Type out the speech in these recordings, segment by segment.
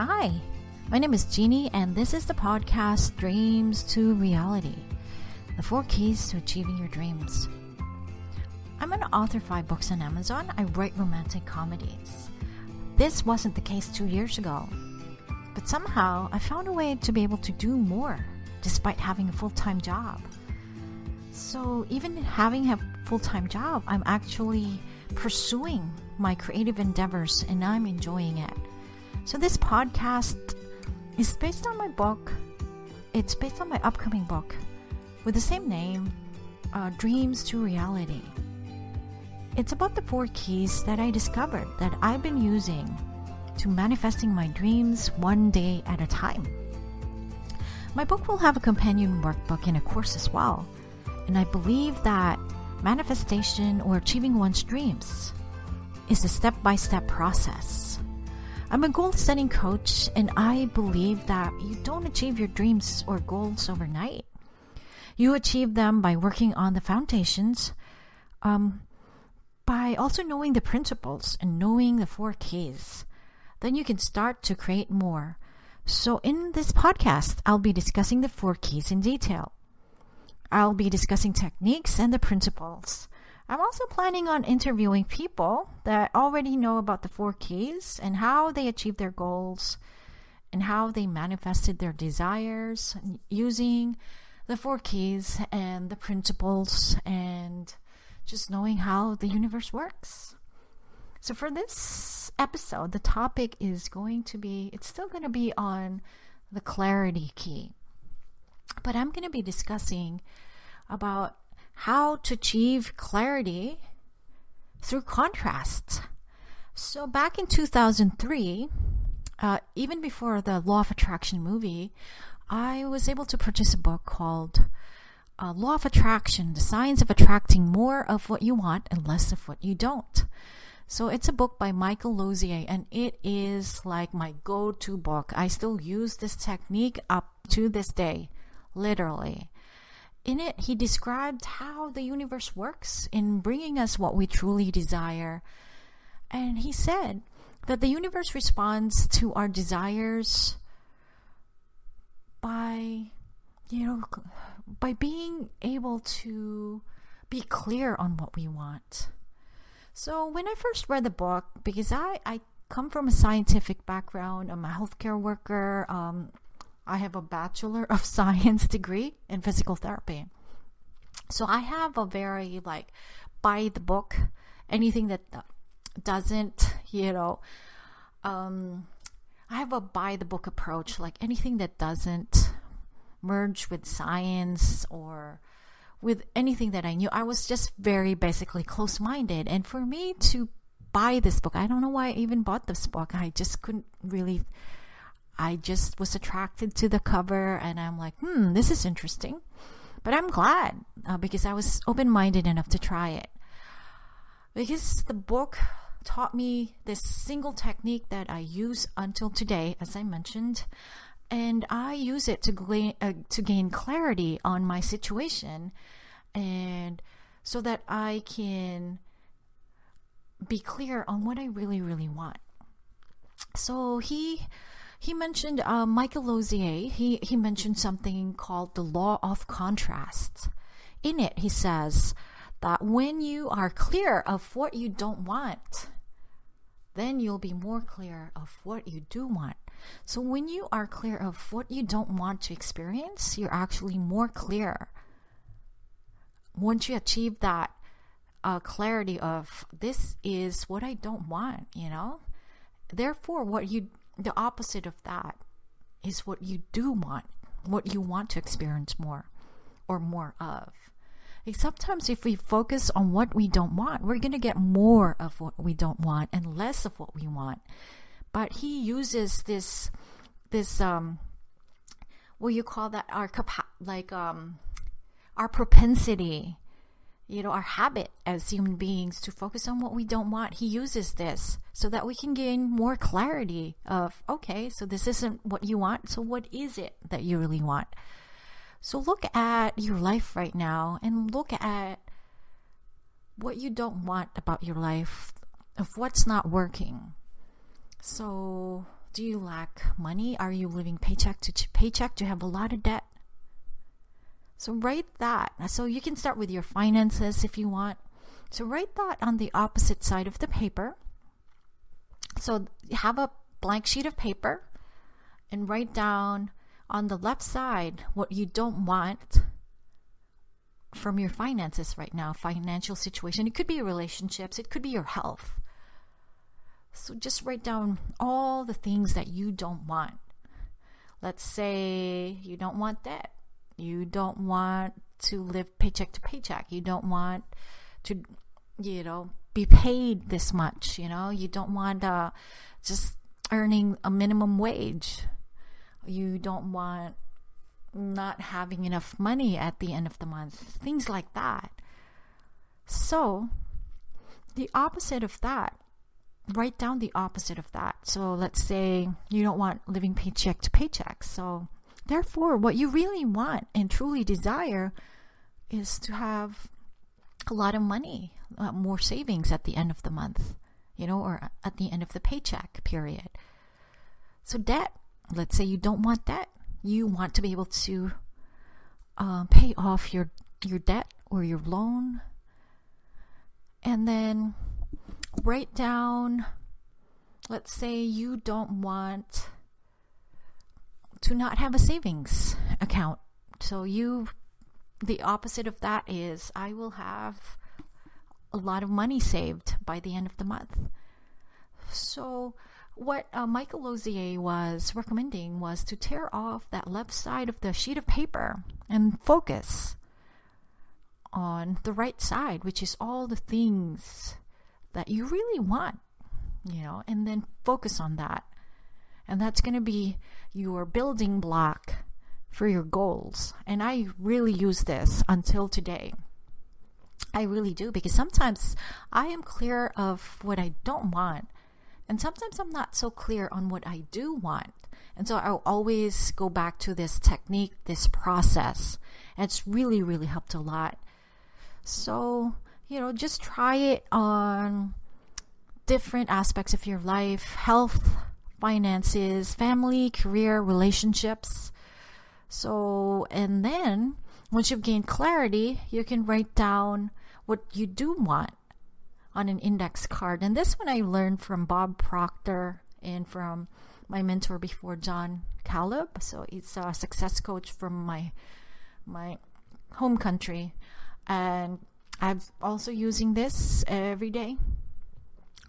Hi, my name is Jeannie, and this is the podcast Dreams to Reality, the 4 keys to achieving your dreams. I'm an author of 5 books on Amazon. I write romantic comedies. This wasn't the case 2 years ago, but somehow I found a way to be able to do more despite having a full-time job. So even having a full-time job, I'm actually pursuing my creative endeavors and I'm enjoying it. So this podcast is based on my book. It's based on my upcoming book with the same name, Dreams to Reality. It's about the 4 keys that I discovered that I've been using to manifesting my dreams one day at a time. My book will have a companion workbook and a course as well. And I believe that manifestation or achieving one's dreams is a step-by-step process. I'm a goal-setting coach, and I believe that you don't achieve your dreams or goals overnight. You achieve them by working on the foundations, by also knowing the principles and knowing the 4 keys. Then you can start to create more. So in this podcast, I'll be discussing the 4 keys in detail. I'll be discussing techniques and the principles. I'm also planning on interviewing people that already know about the 4 keys and how they achieved their goals and how they manifested their desires using the 4 keys and the principles and just knowing how the universe works. So for this episode, the topic is going to be, it's still going to be on the clarity key. But I'm going to be discussing about how to achieve clarity through contrast. So back in 2003, even before the Law of Attraction movie, I was able to purchase a book called Law of Attraction, The Science of Attracting More of What You Want and Less of What You Don't. So it's a book by Michael Lozier, and it is like my go-to book. I still use this technique up to this day, literally. In it, he described how the universe works in bringing us what we truly desire. And he said that the universe responds to our desires by being able to be clear on what we want. So when I first read the book, because I come from a scientific background, I'm a healthcare worker, I have a Bachelor of Science degree in physical therapy. So I have a very buy the book, anything that doesn't, I have a buy the book approach, like anything that doesn't merge with science or with anything that I knew. I was just very basically close-minded. And for me to buy this book, I don't know why I even bought this book. I just couldn't really... I just was attracted to the cover and I'm like, this is interesting. But I'm glad because I was open-minded enough to try it. Because the book taught me this single technique that I use until today, as I mentioned. And I use it to gain clarity on my situation and so that I can be clear on what I really, really want. So he mentioned, Michael Lozier, he mentioned something called the law of contrast. In it, he says that when you are clear of what you don't want, then you'll be more clear of what you do want. So when you are clear of what you don't want to experience, you're actually more clear. Once you achieve that clarity of this is what I don't want, Therefore, the opposite of that is what you do want, what you want to experience more or more of. Sometimes if we focus on what we don't want, we're going to get more of what we don't want and less of what we want. But he uses this what you call that, our propensity, our habit as human beings to focus on what we don't want. He uses this so that we can gain more clarity of, okay, so this isn't what you want. So what is it that you really want? So look at your life right now and look at what you don't want about your life, of what's not working. So Do you lack money? Are you living paycheck to paycheck? Do you have a lot of debt? So write that. So you can start with your finances if you want. So write that on the opposite side of the paper. So have a blank sheet of paper and write down on the left side what you don't want from your finances right now, financial situation. It could be your relationships, it could be your health. So just write down all the things that you don't want. Let's say you don't want debt. You don't want to live paycheck to paycheck. You don't want to, be paid this much. You don't want just earning a minimum wage. You don't want not having enough money at the end of the month. Things like that. So the opposite of that, write down the opposite of that. So let's say you don't want living paycheck to paycheck. So therefore, what you really want and truly desire is to have a lot of money, more savings at the end of the month, or at the end of the paycheck period. So debt, let's say you don't want debt. You want to be able to pay off your debt or your loan. And then write down, let's say you don't want to not have a savings account. So the opposite of that is, I will have a lot of money saved by the end of the month. So what Michael Lozier was recommending was to tear off that left side of the sheet of paper and focus on the right side, which is all the things that you really want, and then focus on that. And that's going to be your building block for your goals. And I really use this until today. I really do, because sometimes I am clear of what I don't want, and sometimes I'm not so clear on what I do want. And so I'll always go back to this technique, this process. And it's really, really helped a lot. So, just try it on different aspects of your life: health, finances, family, career, relationships. So, and then once you've gained clarity, you can write down what you do want on an index card. And this one I learned from Bob Proctor and from my mentor before, John Caleb. So he's a success coach from my home country. And I'm also using this every day.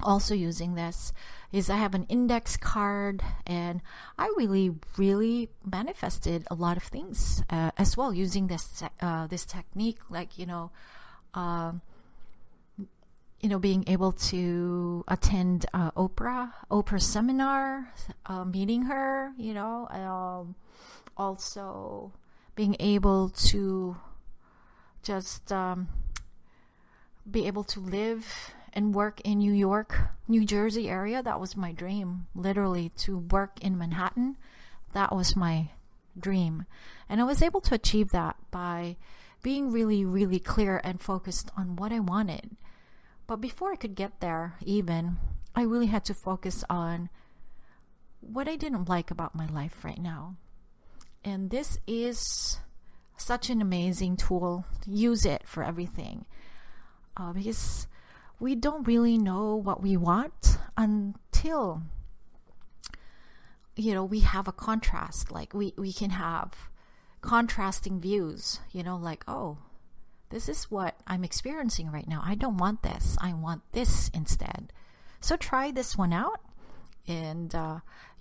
Also using this is I have an index card, and I really, really manifested a lot of things as well using this technique, like being able to attend Oprah seminar, meeting her, also being able to just be able to live and work in New York, New Jersey area. That was my dream, literally, to work in Manhattan. That was my dream. And I was able to achieve that by being really, really clear and focused on what I wanted. But before I could get there, I really had to focus on what I didn't like about my life right now. And this is such an amazing tool. Use it for everything. Because we don't really know what we want until, we have a contrast. Like we can have contrasting views, like, oh, this is what I'm experiencing right now. I don't want this. I want this instead. So try this one out and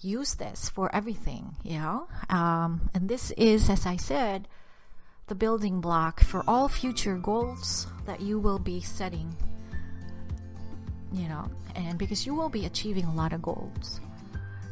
use this for everything, And this is, as I said, the building block for all future goals that you will be setting, and because you will be achieving a lot of goals.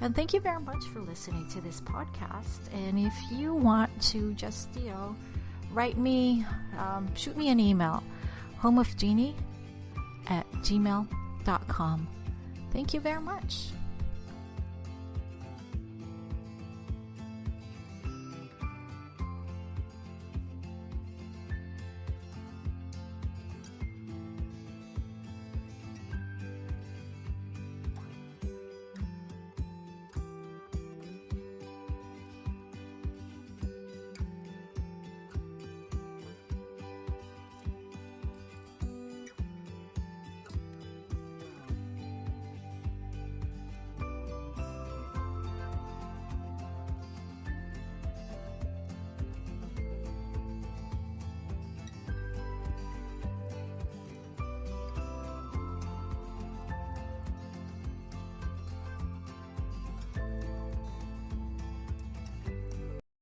And thank you very much for listening to this podcast. And if you want to just, write me, shoot me an email, homeofjeannie@gmail.com. Thank you very much.